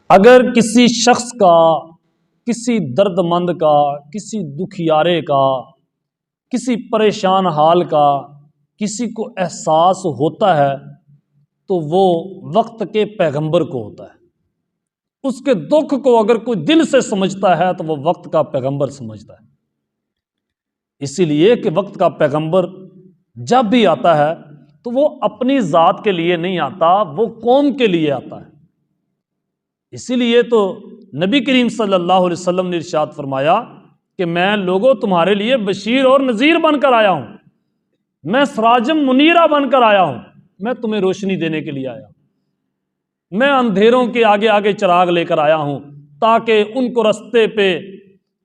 اگر کسی شخص کا، کسی درد مند کا، کسی دکھیارے کا، کسی پریشان حال کا کسی کو احساس ہوتا ہے تو وہ وقت کے پیغمبر کو ہوتا ہے۔ اس کے دکھ کو اگر کوئی دل سے سمجھتا ہے تو وہ وقت کا پیغمبر سمجھتا ہے۔ اسی لیے کہ وقت کا پیغمبر جب بھی آتا ہے تو وہ اپنی ذات کے لیے نہیں آتا، وہ قوم کے لیے آتا ہے۔ اسی لیے تو نبی کریم صلی اللہ علیہ وسلم نے ارشاد فرمایا کہ میں لوگوں تمہارے لیے بشیر اور نذیر بن کر آیا ہوں، میں سراجم منیرہ بن کر آیا ہوں، میں تمہیں روشنی دینے کے لیے آیا ہوں، میں اندھیروں کے آگے آگے چراغ لے کر آیا ہوں تاکہ ان کو رستے پہ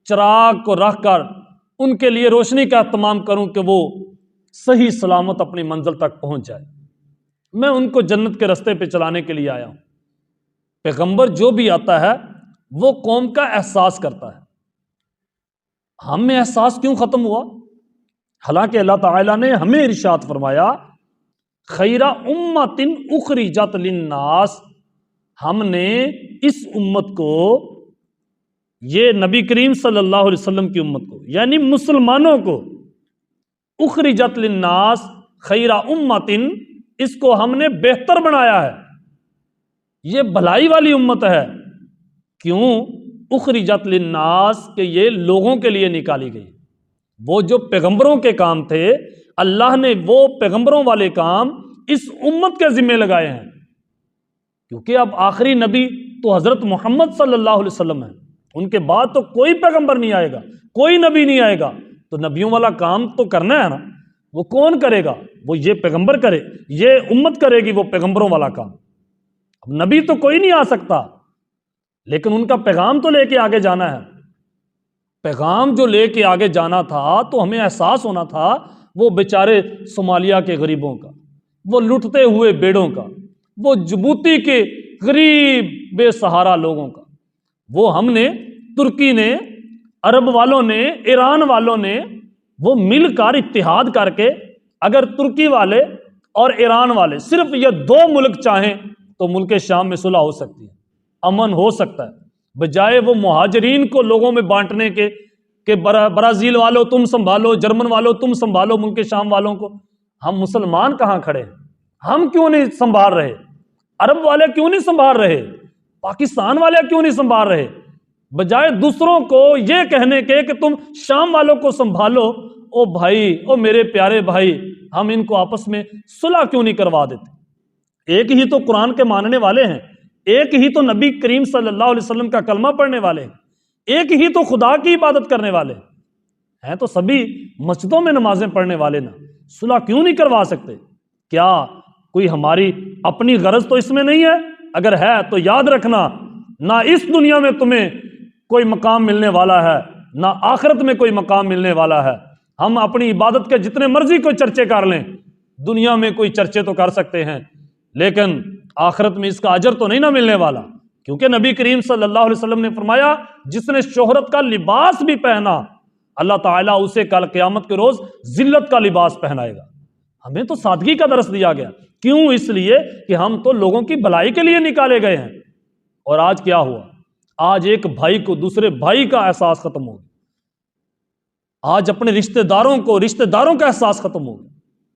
چراغ کو رکھ کر ان کے لیے روشنی کا اہتمام کروں کہ وہ صحیح سلامت اپنی منزل تک پہنچ جائے۔ میں ان کو جنت کے رستے پہ چلانے کے لیے آیا ہوں۔ پیغمبر جو بھی آتا ہے وہ قوم کا احساس کرتا ہے۔ ہم میں احساس کیوں ختم ہوا؟ حالانکہ اللہ تعالیٰ نے ہمیں ارشاد فرمایا خیر امت اخرجت للناس، ہم نے اس امت کو، یہ نبی کریم صلی اللہ علیہ وسلم کی امت کو یعنی مسلمانوں کو، اخرجت للناس خیر امت، اس کو ہم نے بہتر بنایا ہے، یہ بھلائی والی امت ہے۔ کیوں اخرجت للناس؟ کہ یہ لوگوں کے لیے نکالی گئی۔ وہ جو پیغمبروں کے کام تھے اللہ نے وہ پیغمبروں والے کام اس امت کے ذمہ لگائے ہیں، کیونکہ اب آخری نبی تو حضرت محمد صلی اللہ علیہ وسلم ہے، ان کے بعد تو کوئی پیغمبر نہیں آئے گا، کوئی نبی نہیں آئے گا، تو نبیوں والا کام تو کرنا ہے نا۔ وہ کون کرے گا؟ وہ یہ پیغمبر کرے، یہ امت کرے گی وہ پیغمبروں والا کام۔ اب نبی تو کوئی نہیں آ سکتا، لیکن ان کا پیغام تو لے کے آگے جانا ہے۔ پیغام جو لے کے آگے جانا تھا تو ہمیں احساس ہونا تھا وہ بیچارے صومالیہ کے غریبوں کا، وہ لٹتے ہوئے بیڑوں کا، وہ جبوتی کے غریب بے سہارا لوگوں کا۔ وہ ہم نے، ترکی نے، عرب والوں نے، ایران والوں نے، وہ مل کر اتحاد کر کے، اگر ترکی والے اور ایران والے صرف یہ دو ملک چاہیں تو ملک شام میں صلح ہو سکتی ہے، امن ہو سکتا ہے، بجائے وہ مہاجرین کو لوگوں میں بانٹنے کے کہ برازیل والوں تم سنبھالو، جرمن والوں تم سنبھالو ملک شام والوں کو۔ ہم مسلمان کہاں کھڑے ہیں؟ ہم کیوں نہیں سنبھال رہے؟ عرب والے کیوں نہیں سنبھال رہے؟ پاکستان والے کیوں نہیں سنبھال رہے؟ بجائے دوسروں کو یہ کہنے کے کہ تم شام والوں کو سنبھالو، او بھائی، او میرے پیارے بھائی، ہم ان کو آپس میں صلح کیوں نہیں کروا دیتے؟ ایک ہی تو قرآن کے ماننے والے ہیں، ایک ہی تو نبی کریم صلی اللہ علیہ وسلم کا کلمہ پڑھنے والے ہیں، ایک ہی تو خدا کی عبادت کرنے والے ہیں تو سبھی مسجدوں میں نمازیں پڑھنے والے نا، صلح کیوں نہیں کروا سکتے؟ کیا کوئی ہماری اپنی غرض تو اس میں نہیں ہے؟ اگر ہے تو یاد رکھنا، نہ اس دنیا میں تمہیں کوئی مقام ملنے والا ہے، نہ آخرت میں کوئی مقام ملنے والا ہے۔ ہم اپنی عبادت کے جتنے مرضی کوئی چرچے کر لیں، دنیا میں کوئی چرچے تو کر سکتے ہیں، لیکن آخرت میں اس کا اجر تو نہیں نہ ملنے والا، کیونکہ نبی کریم صلی اللہ علیہ وسلم نے فرمایا جس نے شہرت کا لباس بھی پہنا اللہ تعالیٰ اسے کل قیامت کے روز ذلت کا لباس پہنائے گا۔ ہمیں تو سادگی کا درس دیا گیا، کیوں؟ اس لیے کہ ہم تو لوگوں کی بھلائی کے لیے نکالے گئے ہیں۔ اور آج کیا ہوا؟ آج ایک بھائی کو دوسرے بھائی کا احساس ختم ہو گیا، آج اپنے رشتہ داروں کا احساس ختم ہو گیا،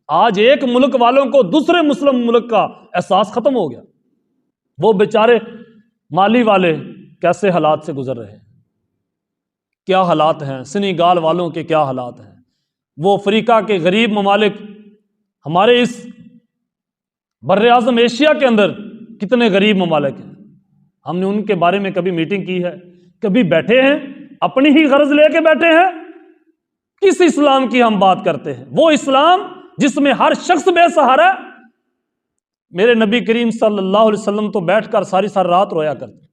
آج ایک ملک والوں کو دوسرے مسلم ملک کا احساس ختم ہو گیا۔ وہ بیچارے مالی والے کیسے حالات سے گزر رہے ہیں، کیا حالات ہیں، سنیگال والوں کے کیا حالات ہیں، وہ افریقہ کے غریب ممالک، ہمارے اس بر اعظم ایشیا کے اندر کتنے غریب ممالک ہیں، ہم نے ان کے بارے میں کبھی میٹنگ کی ہے؟ کبھی بیٹھے ہیں؟ اپنی ہی غرض لے کے بیٹھے ہیں؟ کس اسلام کی ہم بات کرتے ہیں؟ وہ اسلام جس میں ہر شخص بے سہارا ہے۔ میرے نبی کریم صلی اللہ علیہ وسلم تو بیٹھ کر ساری رات رویا کرتے،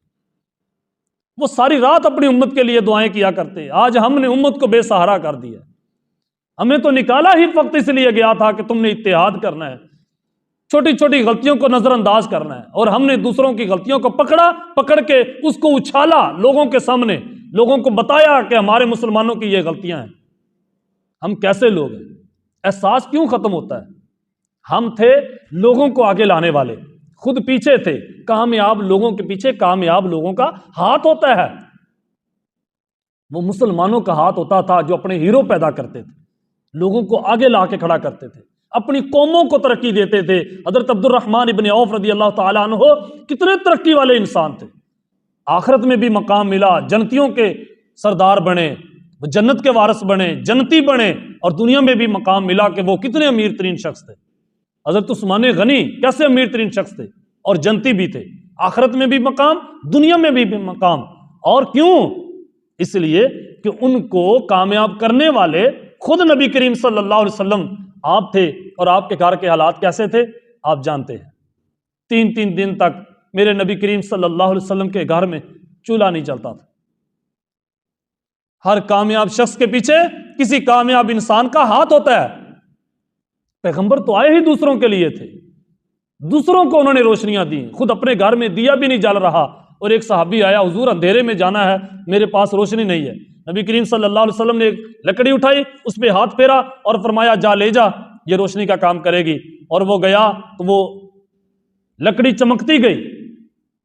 وہ ساری رات اپنی امت کے لیے دعائیں کیا کرتے۔ آج ہم نے امت کو بے سہارا کر دیا۔ ہمیں تو نکالا ہی وقت اس لیے گیا تھا کہ تم نے اتحاد کرنا ہے، چھوٹی چھوٹی غلطیوں کو نظر انداز کرنا ہے، اور ہم نے دوسروں کی غلطیوں کو پکڑ کے اس کو اچھالا لوگوں کے سامنے، لوگوں کو بتایا کہ ہمارے مسلمانوں کی یہ غلطیاں ہیں۔ ہم کیسے لوگ ہیں؟ احساس کیوں ختم ہوتا ہے؟ ہم تھے لوگوں کو آگے لانے والے، خود پیچھے تھے. کامیاب لوگوں کے پیچھے کامیاب لوگوں کا ہاتھ ہوتا ہے. وہ مسلمانوں کا ہاتھ ہوتا تھا جو اپنے ہیرو پیدا کرتے تھے, لوگوں کو آگے لا کے کھڑا کرتے تھے, اپنی قوموں کو ترقی دیتے تھے. حضرت عبد الرحمن ابن عوف رضی اللہ تعالیٰ عنہ کتنے ترقی والے انسان تھے. آخرت میں بھی مقام ملا, جنتیوں کے سردار بنے, وہ جنت کے وارث بنے, جنتی بنے, اور دنیا میں بھی مقام ملا کہ وہ کتنے امیر ترین شخص تھے. حضرت عثمان غنی کیسے امیر ترین شخص تھے اور جنتی بھی تھے. آخرت میں بھی مقام, دنیا میں بھی مقام. اور کیوں؟ اس لیے کہ ان کو کامیاب کرنے والے خود نبی کریم صلی اللہ علیہ وسلم آپ تھے. اور آپ کے گھر کے حالات کیسے تھے آپ جانتے ہیں. 3 دن تک میرے نبی کریم صلی اللہ علیہ وسلم کے گھر میں چولہا نہیں چلتا تھا. ہر کامیاب شخص کے پیچھے کسی کامیاب انسان کا ہاتھ ہوتا ہے. پیغمبر تو آئے ہی دوسروں کے لیے تھے, دوسروں کو انہوں نے روشنیاں دی, خود اپنے گھر میں دیا بھی نہیں جل رہا. اور ایک صحابی آیا, حضور اندھیرے میں جانا ہے, میرے پاس روشنی نہیں ہے. نبی کریم صلی اللہ علیہ وسلم نے ایک لکڑی اٹھائی, اس پہ ہاتھ پھیرا اور فرمایا جا لے جا, یہ روشنی کا کام کرے گی. اور وہ گیا تو وہ لکڑی چمکتی گئی,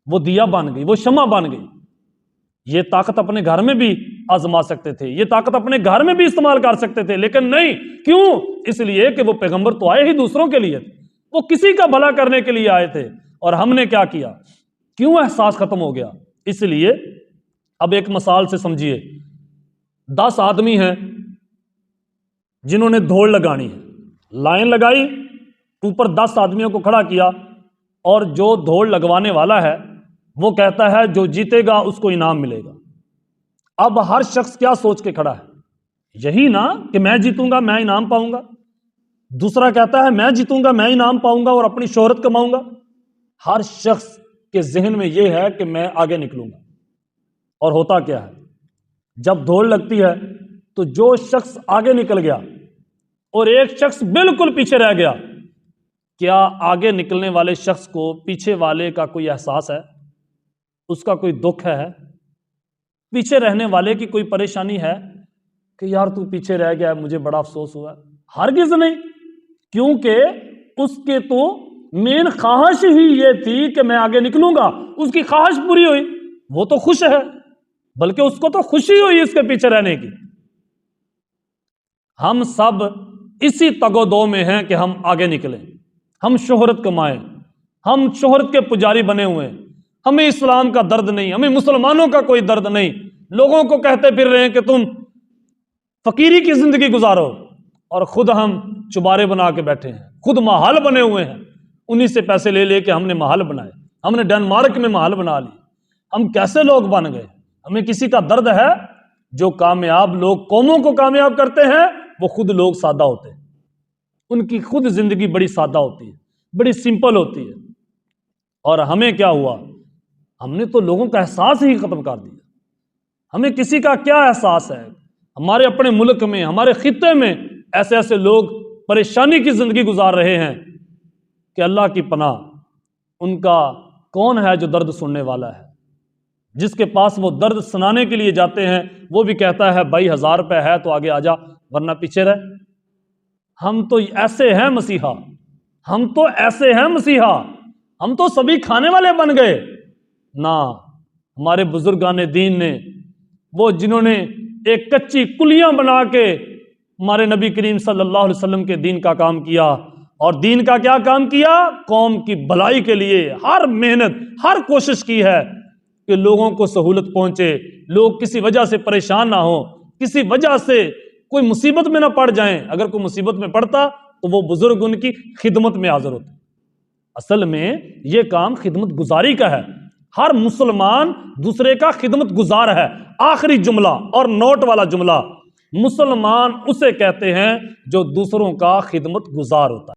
وہ دیا بن گئی, وہ شمع بن گئی. یہ طاقت اپنے گھر میں بھی آزما سکتے تھے, یہ طاقت اپنے گھر میں بھی استعمال کر سکتے تھے, لیکن نہیں. کیوں؟ اس لیے کہ وہ پیغمبر تو آئے ہی دوسروں کے لیے تھے, وہ کسی کا بھلا کرنے کے لیے آئے تھے. اور ہم نے کیا کیا؟ کیوں احساس ختم ہو گیا؟ اس لیے اب ایک مثال سے سمجھیے. 10 آدمی ہیں جنہوں نے دوڑ لگانی ہے, لائن لگائی, اوپر 10 آدمیوں کو کھڑا کیا, اور جو دوڑ لگوانے والا ہے وہ کہتا ہے جو جیتے گا اس کو انعام ملے گا. اب ہر شخص کیا سوچ کے کھڑا ہے؟ یہی نا کہ میں جیتوں گا میں انعام پاؤں گا. دوسرا کہتا ہے میں جیتوں گا میں انعام پاؤں گا اور اپنی شہرت کماؤں گا. ہر شخص کے ذہن میں یہ ہے کہ میں آگے نکلوں گا. اور ہوتا کیا ہے؟ جب دوڑ لگتی ہے تو جو شخص آگے نکل گیا اور ایک شخص بالکل پیچھے رہ گیا, کیا آگے نکلنے والے شخص کو پیچھے والے کا کوئی احساس ہے؟ اس کا کوئی دکھ ہے؟ پیچھے رہنے والے کی کوئی پریشانی ہے کہ یار تو پیچھے رہ گیا, مجھے بڑا افسوس ہوا؟ ہرگز نہیں, کیونکہ اس کے تو مین خواہش ہی یہ تھی کہ میں آگے نکلوں گا. اس کی خواہش پوری ہوئی, وہ تو خوش ہے, بلکہ اس کو تو خوشی ہوئی اس کے پیچھے رہنے کی. ہم سب اسی تگ و دو میں ہیں کہ ہم آگے نکلیں, ہم شہرت کمائیں, ہم شہرت کے پجاری بنے ہوئے ہیں. ہمیں اسلام کا درد نہیں, ہمیں مسلمانوں کا کوئی درد نہیں. لوگوں کو کہتے پھر رہے ہیں کہ تم فقیری کی زندگی گزارو, اور خود ہم چبارے بنا کے بیٹھے ہیں, خود محل بنے ہوئے ہیں. انہی سے پیسے لے لے کے ہم نے محل بنائے, ہم نے ڈنمارک میں محل بنا لی. ہم کیسے لوگ بن گئے؟ ہمیں کسی کا درد ہے؟ جو کامیاب لوگ قوموں کو کامیاب کرتے ہیں وہ خود لوگ سادہ ہوتے ہیں, ان کی خود زندگی بڑی سادہ ہوتی ہے, بڑی سمپل ہوتی ہے. اور ہمیں کیا ہوا؟ ہم نے تو لوگوں کا احساس ہی ختم کر دیا. ہمیں کسی کا کیا احساس ہے؟ ہمارے اپنے ملک میں, ہمارے خطے میں ایسے ایسے لوگ پریشانی کی زندگی گزار رہے ہیں کہ اللہ کی پناہ, ان کا کون ہے جو درد سننے والا ہے؟ جس کے پاس وہ درد سنانے کے لیے جاتے ہیں وہ بھی کہتا ہے بھائی 1000 روپے ہے تو آگے آ جا ورنہ پیچھے رہ. ہم تو ایسے ہیں مسیحا, ہم تو ایسے ہیں مسیحا, ہم تو سبھی کھانے والے بن گئے نا. ہمارے بزرگان دین نے, وہ جنہوں نے ایک کچی کلیاں بنا کے ہمارے نبی کریم صلی اللہ علیہ وسلم کے دین کا کام کیا, اور دین کا کیا کام کیا؟ قوم کی بھلائی کے لیے ہر محنت, ہر کوشش کی ہے کہ لوگوں کو سہولت پہنچے, لوگ کسی وجہ سے پریشان نہ ہوں, کسی وجہ سے کوئی مصیبت میں نہ پڑ جائیں. اگر کوئی مصیبت میں پڑتا تو وہ بزرگ ان کی خدمت میں حاضر ہوتے. اصل میں یہ کام خدمت گزاری کا ہے. ہر مسلمان دوسرے کا خدمت گزار ہے. آخری جملہ اور نوٹ والا جملہ, مسلمان اسے کہتے ہیں جو دوسروں کا خدمت گزار ہوتا ہے.